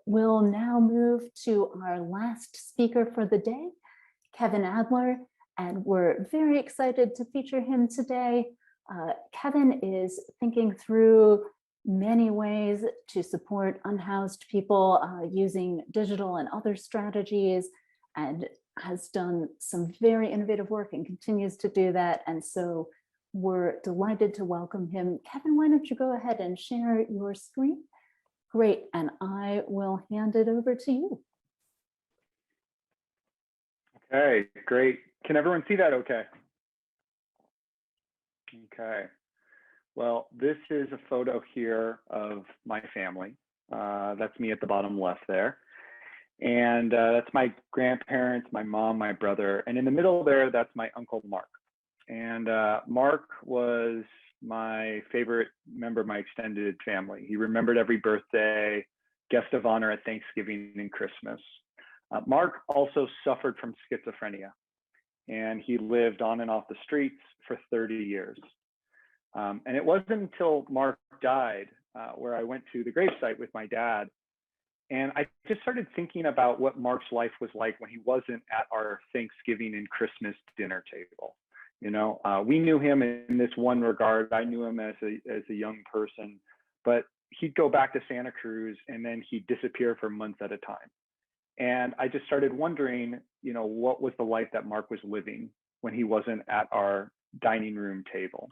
We'll now move to our last speaker for the day, Kevin Adler, and we're very excited to feature him today. Kevin is thinking through many ways to support unhoused people using digital and other strategies, and has done some very innovative work and continues to do that. And so we're delighted to welcome him. Kevin, why don't you go ahead and share your screen? Great, and I will hand it over to you. Okay, great. Can everyone see that okay? Okay. Well, this is a photo here of my family. That's me at the bottom left there. And that's my grandparents, my mom, my brother. And in the middle there, that's my Uncle Mark. And Mark was my favorite member of my extended family. He remembered every birthday, guest of honor at Thanksgiving and Christmas. Mark also suffered from schizophrenia, and he lived on and off the streets for 30 years. And it wasn't until Mark died where I went to the gravesite with my dad, and I just started thinking about what Mark's life was like when he wasn't at our Thanksgiving and Christmas dinner table. You know, we knew him in this one regard. I knew him as a young person, but he'd go back to Santa Cruz and then he'd disappear for months at a time. And I just started wondering, you know, what was the life that Mark was living when he wasn't at our dining room table.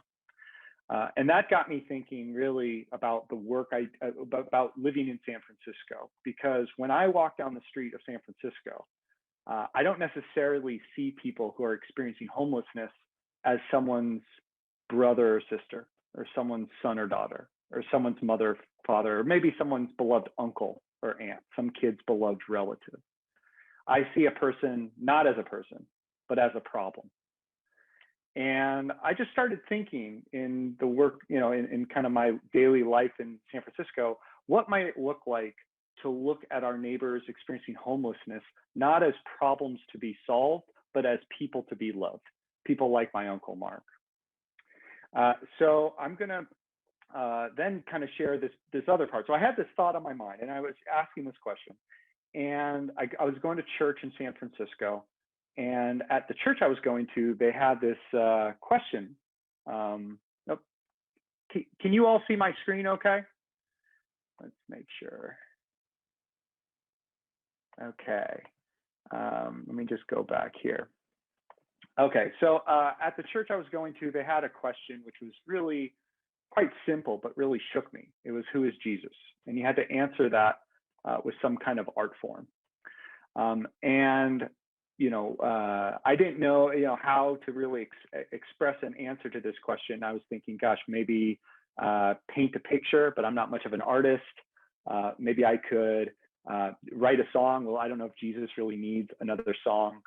And that got me thinking really about the work about living in San Francisco, because when I walk down the street of San Francisco, I don't necessarily see people who are experiencing homelessness as someone's brother or sister, or someone's son or daughter, or someone's mother, father, or maybe someone's beloved uncle or aunt, some kid's beloved relative. I see a person not as a person, but as a problem. And I just started thinking in the work, you know, in kind of my daily life in San Francisco, what might it look like to look at our neighbors experiencing homelessness, not as problems to be solved, but as people to be loved, people like my Uncle Mark. So I'm gonna then kind of share this other part. So I had this thought on my mind, and I was asking this question, and I was going to church in San Francisco, and at the church I was going to, they had this question. Can you all see my screen okay? Let's make sure. Okay, let me just go back here. Okay, so at the church I was going to, they had a question which was really quite simple, but really shook me. It was, who is Jesus? And you had to answer that with some kind of art form. And, you know, I didn't know, you know, how to really express an answer to this question. I was thinking, gosh, maybe paint a picture, but I'm not much of an artist. Maybe I could write a song. Well, I don't know if Jesus really needs another song.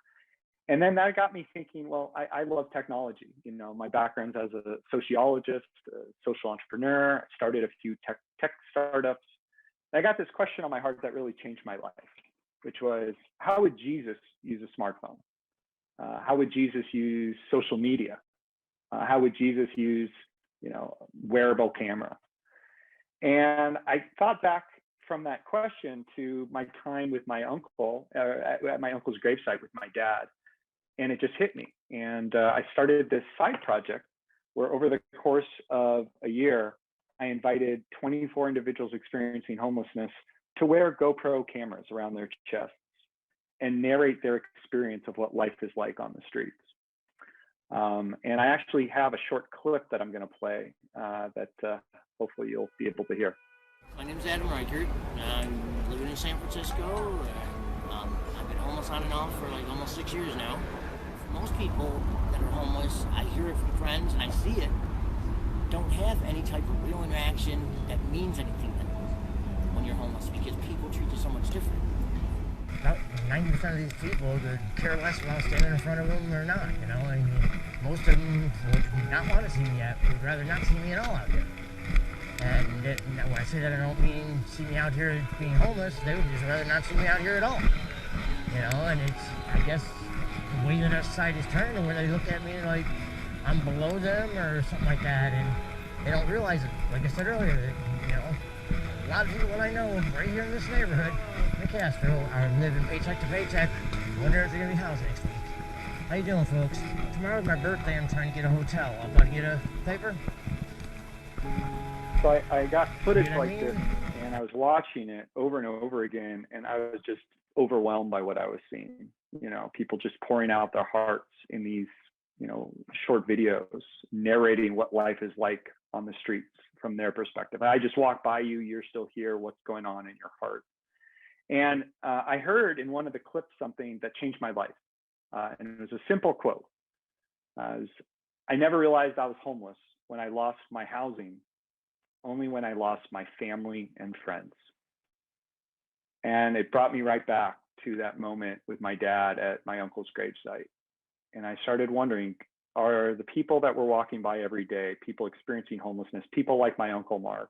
And then that got me thinking, well, I love technology. You know, my background's as a sociologist, a social entrepreneur. I started a few tech startups. And I got this question on my heart that really changed my life, which was, how would Jesus use a smartphone? How would Jesus use social media? How would Jesus use, you know, wearable camera? And I thought back from that question to my time with my uncle, at my uncle's gravesite with my dad. And it just hit me. And I started this side project where over the course of a year, I invited 24 individuals experiencing homelessness to wear GoPro cameras around their chests and narrate their experience of what life is like on the streets. And I actually have a short clip that I'm going to play that hopefully you'll be able to hear. My name is Adler. I'm living in San Francisco. And, I've been homeless on and off for like almost 6 years now. For most people that are homeless, I hear it from friends and I see it, don't have any type of real interaction that means anything to them when you're homeless, because people treat you so much different. About 90% of these people could care less about standing in front of them or not, you know. I mean, most of them would not want to see me would rather not see me at all out there. And when I say that, I don't mean see me out here being homeless. They would just rather not see me out here at all. You know, and it's, I guess, the way that our society's turned, where they look at me like I'm below them or something like that, and they don't realize it. Like I said earlier, that, you know, a lot of people that I know right here in this neighborhood, in Castro, are living paycheck to paycheck, wondering if they're going to be housed next week. How you doing, folks? Tomorrow's my birthday. I'm trying to get a hotel. I'll about to get a paper. So I got footage You know what I like mean? this, and I was watching it over and over again, and I was just overwhelmed by what I was seeing. You know, people just pouring out their hearts in these, you know, short videos, narrating what life is like on the streets from their perspective. I just walked by you, you're still here, what's going on in your heart? And I heard in one of the clips something that changed my life. And it was a simple quote. I never realized I was homeless when I lost my housing, only when I lost my family and friends. And it brought me right back to that moment with my dad at my uncle's gravesite. And I started wondering, are the people that we're walking by every day, people experiencing homelessness, people like my Uncle Mark,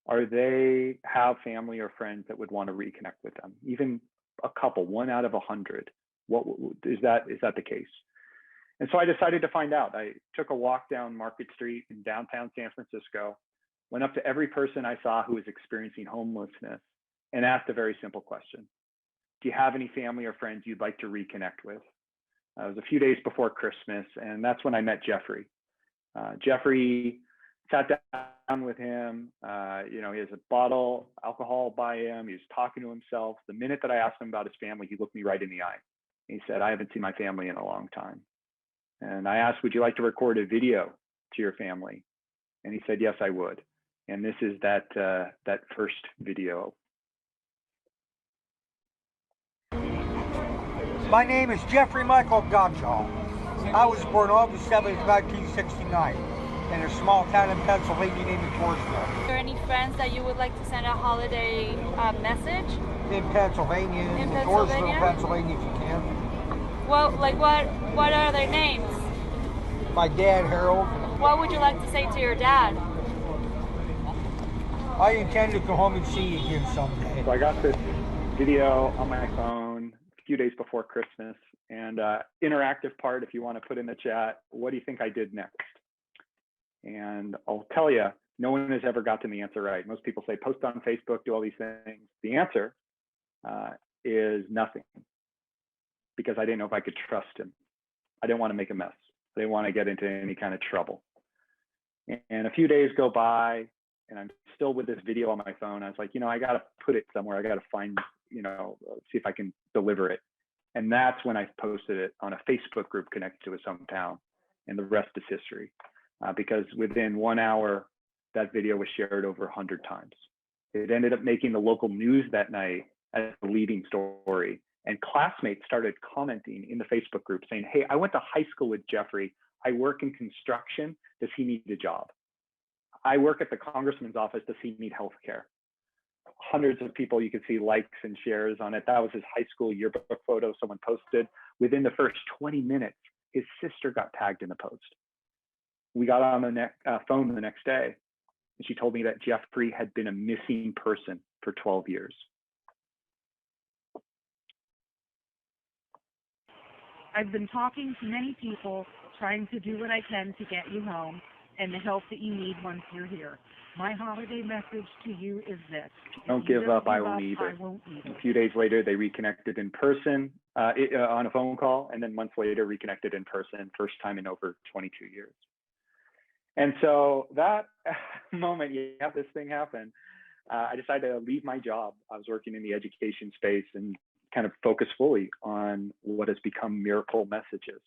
are they have family or friends that would want to reconnect with them? Even a couple, 1 out of 100. What is that the case? And so I decided to find out. I took a walk down Market Street in downtown San Francisco, went up to every person I saw who was experiencing homelessness and asked a very simple question. Do you have any family or friends you'd like to reconnect with? It was a few days before Christmas, and that's when I met Jeffrey. Jeffrey, sat down with him. You know, he has a bottle of alcohol by him. He was talking to himself. The minute that I asked him about his family, he looked me right in the eye. He said, I haven't seen my family in a long time. And I asked, would you like to record a video to your family? And he said, yes, I would. And this is that first video. My name is Jeffrey Michael Gottschall. I was born August 7th, 1969, in a small town in Pennsylvania named Torresville. Are there any friends that you would like to send a holiday message? In Pennsylvania, In Torresville, Pennsylvania? Pennsylvania, if you can. Well, like what are their names? My dad, Harold. What would you like to say to your dad? I intend to go home and see you again someday. So I got this video on my phone a few days before Christmas, and interactive part, if you want to put in the chat, what do you think I did next? And I'll tell you, no one has ever gotten the answer right. Most people say post on Facebook, do all these things. The answer is nothing, because I didn't know if I could trust him. I didn't want to make a mess. I didn't want to get into any kind of trouble. And a few days go by, and I'm still with this video on my phone. I was like, you know, I got to put it somewhere. I got to find, you know, see if I can deliver it. And that's when I posted it on a Facebook group connected to his hometown. And the rest is history. Because within 1 hour, that video was shared over 100 times. It ended up making the local news that night as the leading story. And classmates started commenting in the Facebook group saying, hey, I went to high school with Jeffrey. I work in construction. Does he need a job? I work at the congressman's office. Does he need health care? Hundreds of people, you could see likes and shares on it. That was his high school yearbook photo someone posted. Within the first 20 minutes, his sister got tagged in the post. We got on the phone the next day, and she told me that Jeffrey had been a missing person for 12 years. I've been talking to many people, trying to do what I can to get you home and the help that you need once you're here. My holiday message to you is this. Don't give up, I won't either. A few days later, they reconnected in person on a phone call, and then months later, reconnected in person, first time in over 22 years. And so that moment, you have this thing happen. I decided to leave my job. I was working in the education space and kind of focus fully on what has become Miracle Messages,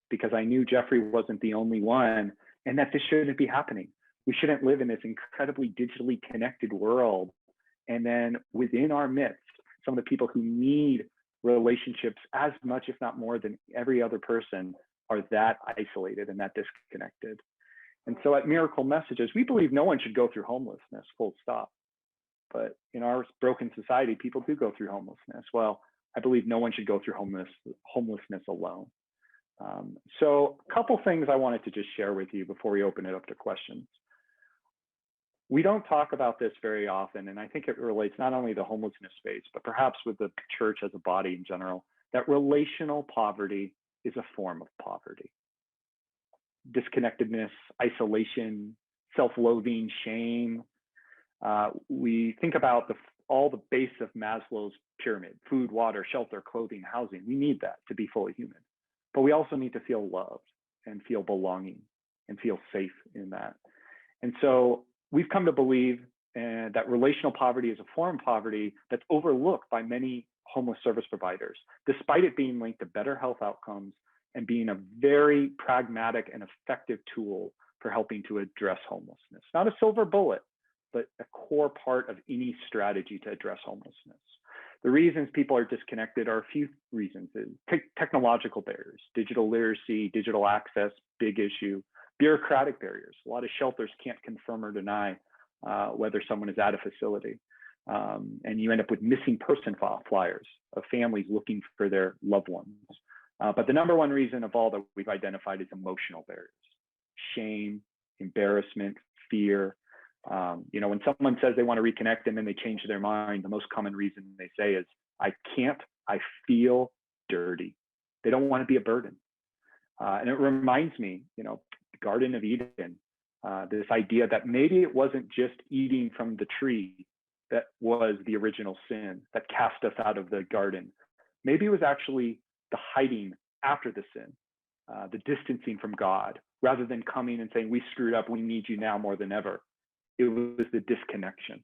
because I knew Jeffrey wasn't the only one, and that this shouldn't be happening. We shouldn't live in this incredibly digitally connected world. And then within our midst, some of the people who need relationships as much, if not more than every other person, are that isolated and that disconnected. And so at Miracle Messages, we believe no one should go through homelessness, full stop. But in our broken society, people do go through homelessness. Well, I believe no one should go through homelessness alone. So a couple things I wanted to just share with you before we open it up to questions. We don't talk about this very often, and I think it relates not only to the homelessness space, but perhaps with the church as a body in general, that relational poverty is a form of poverty. Disconnectedness, isolation, self-loathing, shame, We think about all the base of Maslow's pyramid: food, water, shelter, clothing, housing. We need that to be fully human. But we also need to feel loved and feel belonging and feel safe in that. And so we've come to believe that relational poverty is a form of poverty that's overlooked by many homeless service providers, despite it being linked to better health outcomes and being a very pragmatic and effective tool for helping to address homelessness. Not a silver bullet, but a core part of any strategy to address homelessness. The reasons people are disconnected are a few reasons. Technological barriers, digital literacy, digital access, big issue. Bureaucratic barriers. A lot of shelters can't confirm or deny whether someone is at a facility. And you end up with missing person flyers of families looking for their loved ones. But the number one reason of all that we've identified is emotional barriers: shame, embarrassment, fear. When someone says they want to reconnect and then they change their mind, the most common reason they say is, I can't, I feel dirty. They don't want to be a burden. And it reminds me, the Garden of Eden, this idea that maybe it wasn't just eating from the tree that was the original sin that cast us out of the garden. Maybe it was actually the hiding after the sin, the distancing from God, rather than coming and saying, we screwed up, we need you now more than ever. It was the disconnection.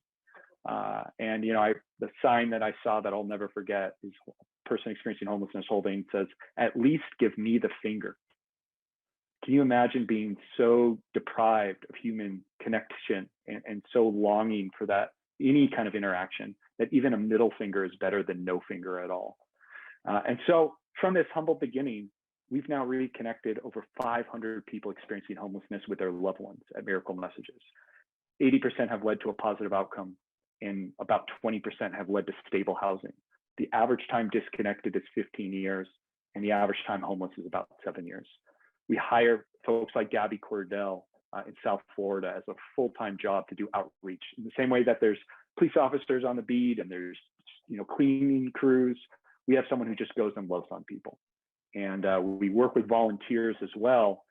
And the sign that I saw that I'll never forget is a person experiencing homelessness holding, says, at least give me the finger. Can you imagine being so deprived of human connection and so longing for that, any kind of interaction, that even a middle finger is better than no finger at all? And so from this humble beginning, we've now reconnected over 500 people experiencing homelessness with their loved ones at Miracle Messages. 80% have led to a positive outcome, and about 20% have led to stable housing. The average time disconnected is 15 years, and the average time homeless is about 7 years. We hire folks like Gabby Cordell in South Florida as a full-time job to do outreach. In the same way that there's police officers on the beat and there's cleaning crews, we have someone who just goes and loves on people. And we work with volunteers as well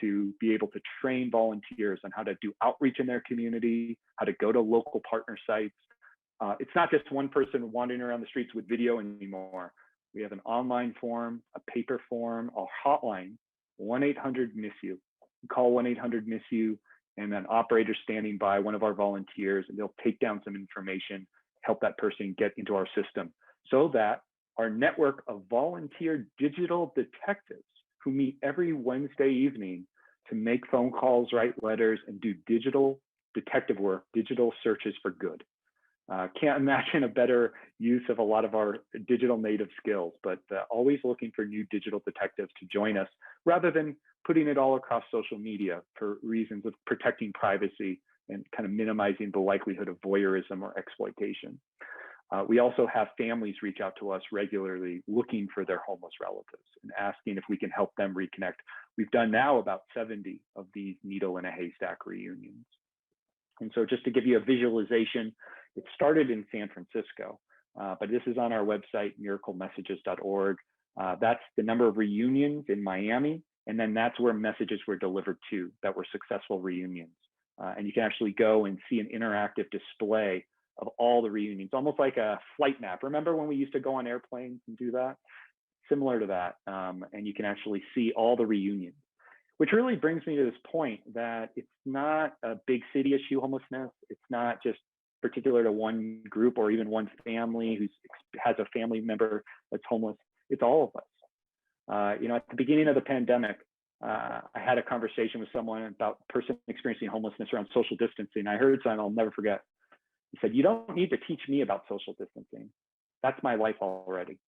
to be able to train volunteers on how to do outreach in their community, how to go to local partner sites. It's not just one person wandering around the streets with video anymore. We have an online form, a paper form, a hotline, 1-800-MISS-YOU. Call 1-800-MISS-YOU, and an operator standing by, one of our volunteers, and they'll take down some information, help that person get into our system, so that our network of volunteer digital detectives who meet every Wednesday evening to make phone calls, write letters, and do digital detective work, digital searches for good. Can't imagine a better use of a lot of our digital native skills, but always looking for new digital detectives to join us, rather than putting it all across social media for reasons of protecting privacy and kind of minimizing the likelihood of voyeurism or exploitation. We also have families reach out to us regularly looking for their homeless relatives and asking if we can help them reconnect. We've done now about 70 of these needle in a haystack reunions. And so just to give you a visualization, it started in San Francisco, but this is on our website, miraclemessages.org. That's the number of reunions in Miami, and then that's where messages were delivered to that were successful reunions. And you can actually go and see an interactive display of all the reunions, almost like a flight map. Remember when we used to go on airplanes and do that? Similar to that. And you can actually see all the reunions, which really brings me to this point that it's not a big city issue, homelessness. It's not just particular to one group or even one family who has a family member that's homeless. It's all of us. At the beginning of the pandemic, I had a conversation with someone about a person experiencing homelessness around social distancing. I heard something I'll never forget. He said, "You don't need to teach me about social distancing. That's my life already."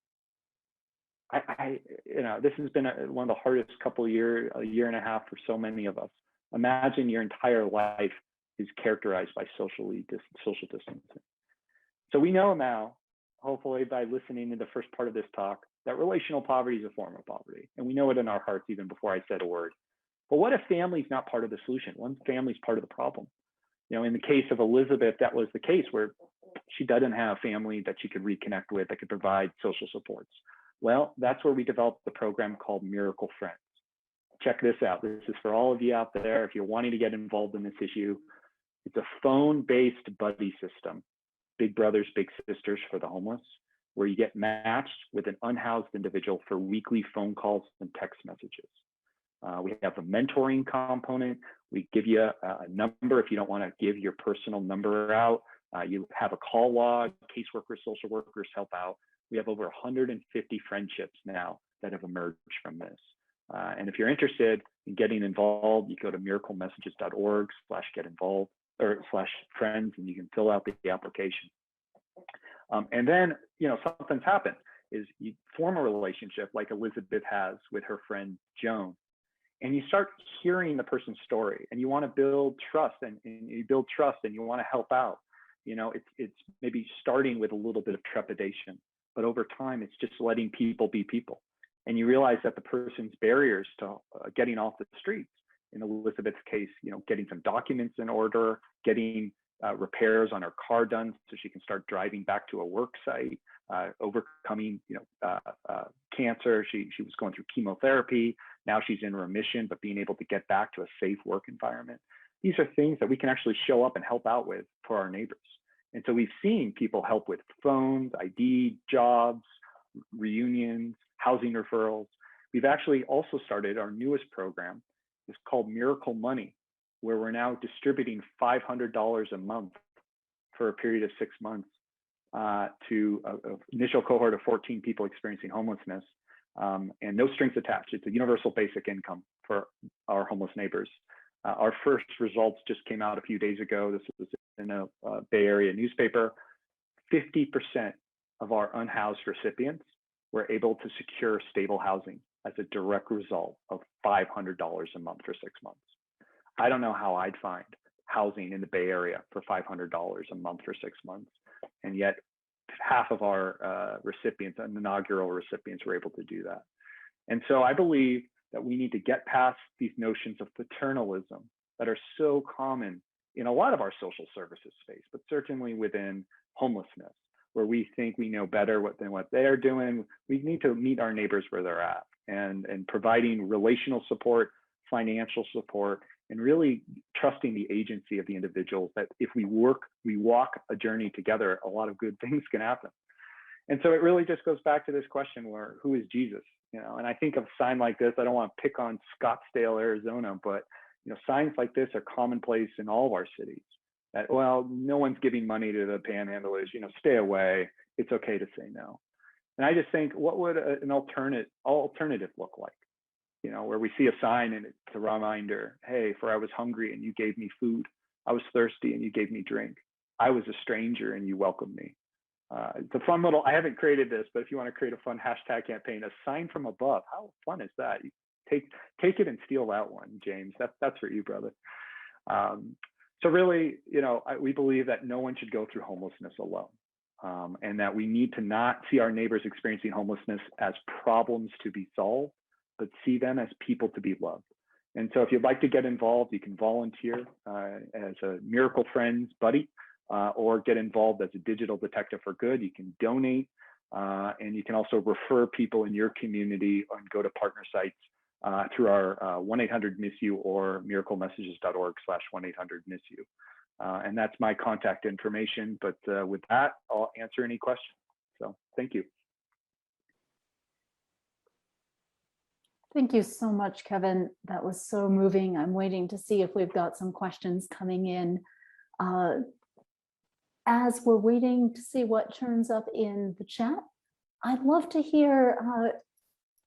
This has been one of the hardest couple of years, a year and a half for so many of us. Imagine your entire life is characterized by social distancing. So we know now, hopefully by listening to the first part of this talk, that relational poverty is a form of poverty. And we know it in our hearts even before I said a word. But what if family's not part of the solution? One family's part of the problem. In the case of Elizabeth, that was the case where she doesn't have family that she could reconnect with, that could provide social supports. Well, that's where we developed the program called Miracle Friends. Check this out. This is for all of you out there. If you're wanting to get involved in this issue, It's a phone-based buddy system, big brothers, big sisters for the homeless, where you get matched with an unhoused individual for weekly phone calls and text messages. We have a mentoring component. We give you a number if you don't want to give your personal number out. You have a call log, caseworkers, social workers help out. We have over 150 friendships now that have emerged from this. And if you're interested in getting involved, you go to miraclemessages.org/get involved or /friends, and you can fill out the application. And then, something's happened is you form a relationship like Elizabeth has with her friend Joan, and you start hearing the person's story, and you want to build trust, and you build trust, and you want to help out. It's maybe starting with a little bit of trepidation, but over time, it's just letting people be people. And you realize that the person's barriers to getting off the streets, in Elizabeth's case, getting some documents in order, getting repairs on her car done so she can start driving back to a work site, overcoming cancer. She was going through chemotherapy. Now she's in remission, but being able to get back to a safe work environment. These are things that we can actually show up and help out with for our neighbors. And so we've seen people help with phones, ID, jobs, reunions, housing referrals. We've actually also started our newest program. It's called Miracle Money, where we're now distributing $500 a month for a period of 6 months to an initial cohort of 14 people experiencing homelessness, and no strings attached. It's a universal basic income for our homeless neighbors. Our first results just came out a few days ago. This was in a Bay Area newspaper. 50% of our unhoused recipients were able to secure stable housing as a direct result of $500 a month for 6 months. I don't know how I'd find housing in the Bay Area for $500 a month for 6 months. And yet half of our recipients, and inaugural recipients, were able to do that. And so I believe that we need to get past these notions of paternalism that are so common in a lot of our social services space, but certainly within homelessness, where we think we know better than what they're doing. We need to meet our neighbors where they're at, and providing relational support, financial support, and really trusting the agency of the individuals, that if we walk a journey together, a lot of good things can happen. And so it really just goes back to this question, where who is Jesus? And I think of a sign like this, I don't want to pick on Scottsdale, Arizona, but signs like this are commonplace in all of our cities. That, well, no one's giving money to the panhandlers, stay away. It's okay to say no. And I just think, what would an alternative look like? Where we see a sign and it's a reminder, hey, for I was hungry and you gave me food. I was thirsty and you gave me drink. I was a stranger and you welcomed me. It's a fun little, I haven't created this, but if you want to create a fun hashtag campaign, a sign from above, how fun is that? You take it and steal that one, James. That's for you, brother. So really, we believe that no one should go through homelessness alone, and that we need to not see our neighbors experiencing homelessness as problems to be solved, but see them as people to be loved. And so if you'd like to get involved, you can volunteer as a Miracle Friends buddy, or get involved as a digital detective for good. You can donate, and you can also refer people in your community and go to partner sites through our 1-800-MISS-YOU or miraclemessages.org/1-800-MISS-YOU. And that's my contact information. But with that, I'll answer any questions. So thank you. Thank you so much, Kevin. That was so moving. I'm waiting to see if we've got some questions coming in. As we're waiting to see what turns up in the chat, I'd love to hear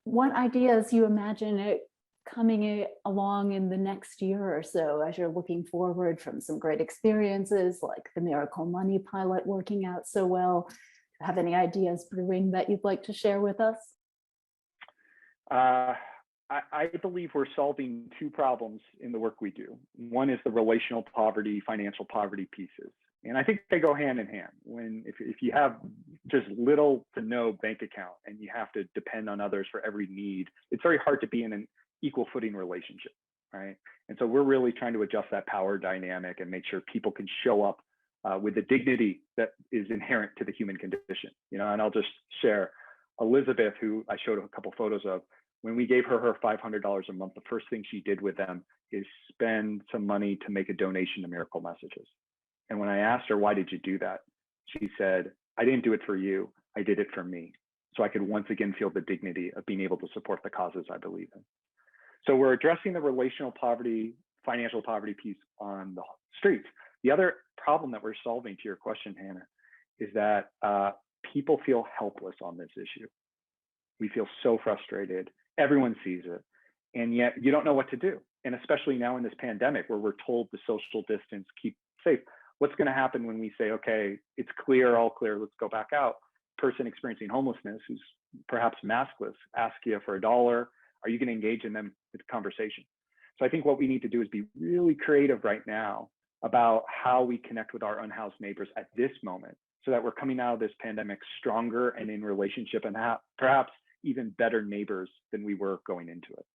what ideas you imagine it coming along in the next year or so, as you're looking forward from some great experiences like the Miracle Money pilot working out so well. Have any ideas brewing that you'd like to share with us? I believe we're solving two problems in the work we do. One is the relational poverty, financial poverty pieces. And I think they go hand in hand. If you have just little to no bank account and you have to depend on others for every need, it's very hard to be in an equal footing relationship, right? And so we're really trying to adjust that power dynamic and make sure people can show up with the dignity that is inherent to the human condition. And I'll just share Elizabeth, who I showed a couple photos of, When we gave her $500 a month, the first thing she did with them is spend some money to make a donation to Miracle Messages. And when I asked her, why did you do that? She said, I didn't do it for you. I did it for me. So I could once again feel the dignity of being able to support the causes I believe in. So we're addressing the relational poverty, financial poverty piece on the streets. The other problem that we're solving, to your question, Hannah, is that people feel helpless on this issue. We feel so frustrated. Everyone sees it. And yet you don't know what to do. And especially now in this pandemic where we're told to social distance, keep safe. What's going to happen when we say, okay, it's clear, all clear, let's go back out? Person experiencing homelessness who's perhaps maskless, ask you for $1. Are you going to engage in them with conversation? So I think what we need to do is be really creative right now about how we connect with our unhoused neighbors at this moment so that we're coming out of this pandemic stronger and in relationship and perhaps even better neighbors than we were going into it.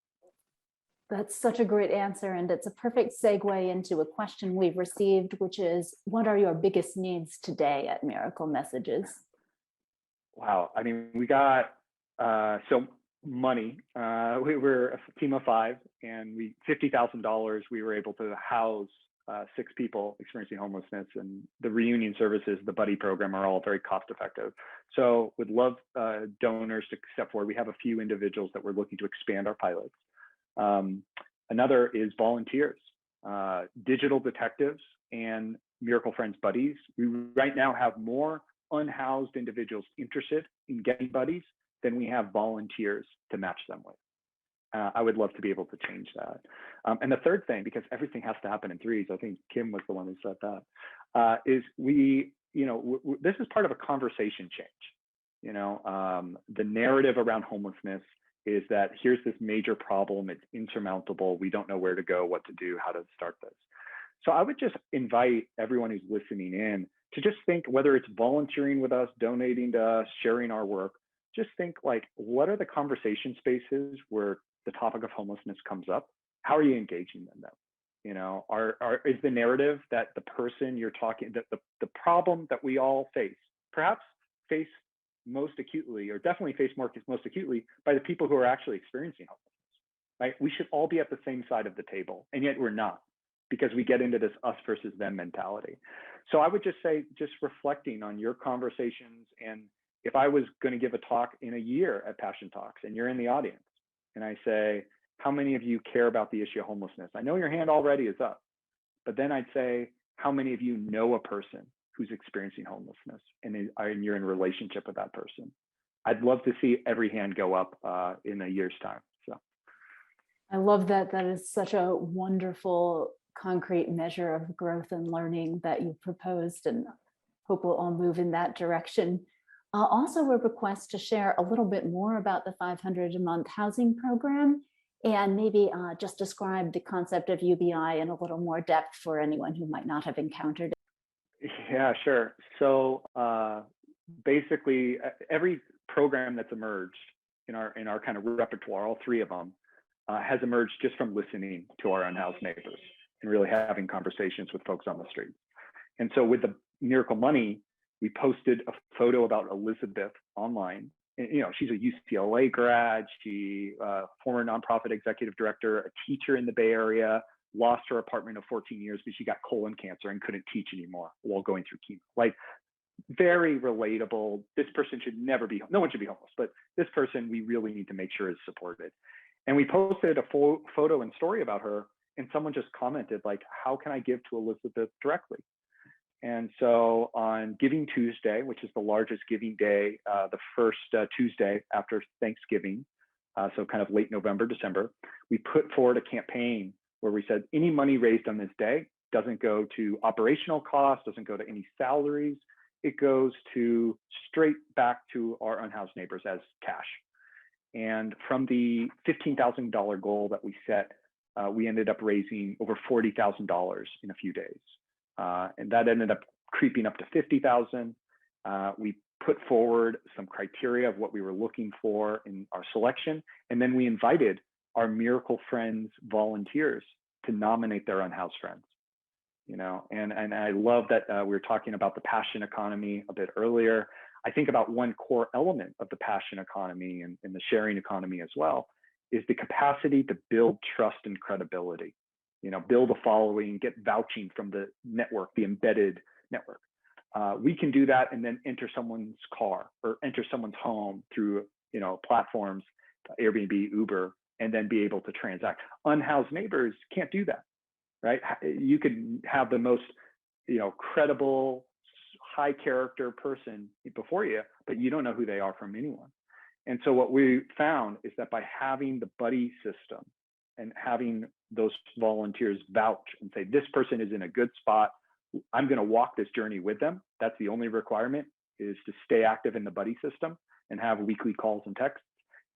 That's such a great answer. And it's a perfect segue into a question we've received, which is, what are your biggest needs today at Miracle Messages? Wow. I mean, we got so money. We were a team of 5 and $50,000, we were able to house 6 people experiencing homelessness, and the reunion services, the buddy program are all very cost effective. So would love donors to step forward. We have a few individuals that we're looking to expand our pilots. Another is volunteers, digital detectives and Miracle Friends buddies. We right now have more unhoused individuals interested in getting buddies than we have volunteers to match them with. I would love to be able to change that. And the third thing, because everything has to happen in threes, I think Kim was the one who said that, is this is part of a conversation change. The narrative around homelessness is that here's this major problem, it's insurmountable, we don't know where to go, what to do, how to start this. So I would just invite everyone who's listening in to just think, whether it's volunteering with us, donating to us, sharing our work, just think like, what are the conversation spaces where the topic of homelessness comes up? How are you engaging in them? Is the narrative that the person you're talking, that the problem that we all face, perhaps face most acutely, or definitely face most acutely by the people who are actually experiencing homelessness, right? We should all be at the same side of the table, and yet we're not, because we get into this us versus them mentality. So I would just say, just reflecting on your conversations, and if I was going to give a talk in a year at Passion Talks and you're in the audience, and I say, how many of you care about the issue of homelessness? I know your hand already is up, but then I'd say, how many of you know a person who's experiencing homelessness and you're in relationship with that person? I'd love to see every hand go up in a year's time. So I love that. That is such a wonderful, concrete measure of growth and learning that you proposed, and hope we'll all move in that direction. Also, a request to share a little bit more about the $500 a month housing program, and maybe just describe the concept of UBI in a little more depth for anyone who might not have encountered it. Yeah, sure. So basically, every program that's emerged in our kind of repertoire, all 3 of them, has emerged just from listening to our unhoused neighbors and really having conversations with folks on the street. And so with the Miracle Money, we posted a photo about Elizabeth online. And, she's a UCLA grad, she former nonprofit executive director, a teacher in the Bay Area, lost her apartment of 14 years because she got colon cancer and couldn't teach anymore while going through chemo. Like, very relatable. This person should never be, no one should be homeless, but this person we really need to make sure is supported. And we posted a photo and story about her, and someone just commented like, how can I give to Elizabeth directly? And so on Giving Tuesday, which is the largest giving day, the first Tuesday after Thanksgiving, so kind of late November, December, we put forward a campaign where we said any money raised on this day doesn't go to operational costs, doesn't go to any salaries. It goes to straight back to our unhoused neighbors as cash. And from the $15,000 goal that we set, we ended up raising over $40,000 in a few days. And that ended up creeping up to $50,000. We put forward some criteria of what we were looking for in our selection. And then we invited our Miracle Friends volunteers to nominate their unhoused friends. And I love that we were talking about the passion economy a bit earlier. I think about one core element of the passion economy and the sharing economy as well is the capacity to build trust and credibility, build a following, get vouching from the network, the embedded network. We can do that and then enter someone's car or enter someone's home through, platforms, Airbnb, Uber, and then be able to transact. Unhoused neighbors can't do that, right? You could have the most, credible, high character person before you, but you don't know who they are from anyone. And so what we found is that by having the buddy system and having those volunteers vouch and say, this person is in a good spot, I'm going to walk this journey with them. That's the only requirement, is to stay active in the buddy system and have weekly calls and texts.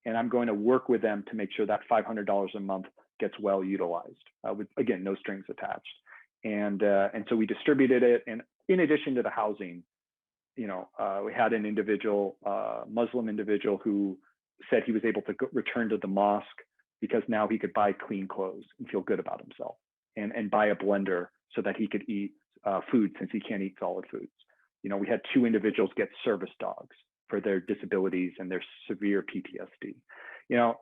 And I'm going to work with them to make sure that $500 a month gets well utilized, with, again, no strings attached. And so we distributed it. And in addition to the housing, we had an individual, Muslim individual, who said he was able to return to the mosque because now he could buy clean clothes and feel good about himself, and buy a blender so that he could eat food, since he can't eat solid foods. We had 2 individuals get service dogs for their disabilities and their severe PTSD.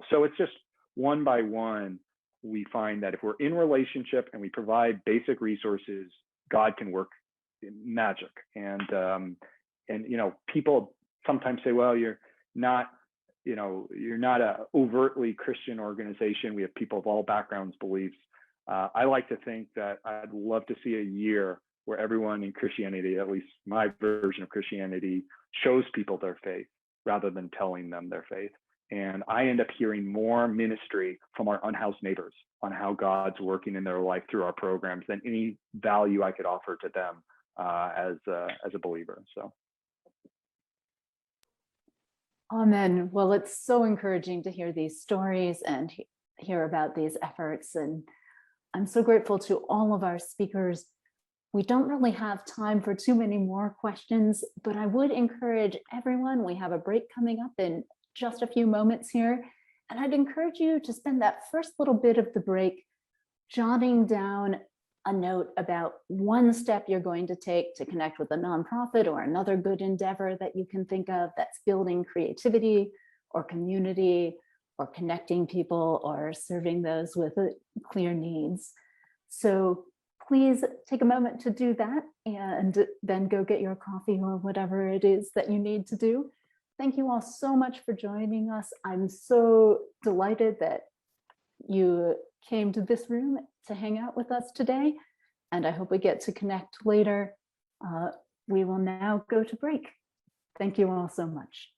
So it's just one by one, we find that if we're in relationship and we provide basic resources, God can work magic. And people sometimes say, well, you're not a overtly Christian organization. We have people of all backgrounds, beliefs. I like to think that I'd love to see a year where everyone in Christianity, at least my version of Christianity, shows people their faith rather than telling them their faith. And I end up hearing more ministry from our unhoused neighbors on how God's working in their life through our programs than any value I could offer to them as a believer. So. Amen. Well, it's so encouraging to hear these stories and hear about these efforts. And I'm so grateful to all of our speakers. We don't really have time for too many more questions, but I would encourage everyone, we have a break coming up in just a few moments here. And I'd encourage you to spend that first little bit of the break jotting down a note about one step you're going to take to connect with a nonprofit or another good endeavor that you can think of that's building creativity or community or connecting people or serving those with clear needs. So please take a moment to do that, and then go get your coffee or whatever it is that you need to do. Thank you all so much for joining us. I'm so delighted that you came to this room to hang out with us today, and I hope we get to connect later. We will now go to break. Thank you all so much.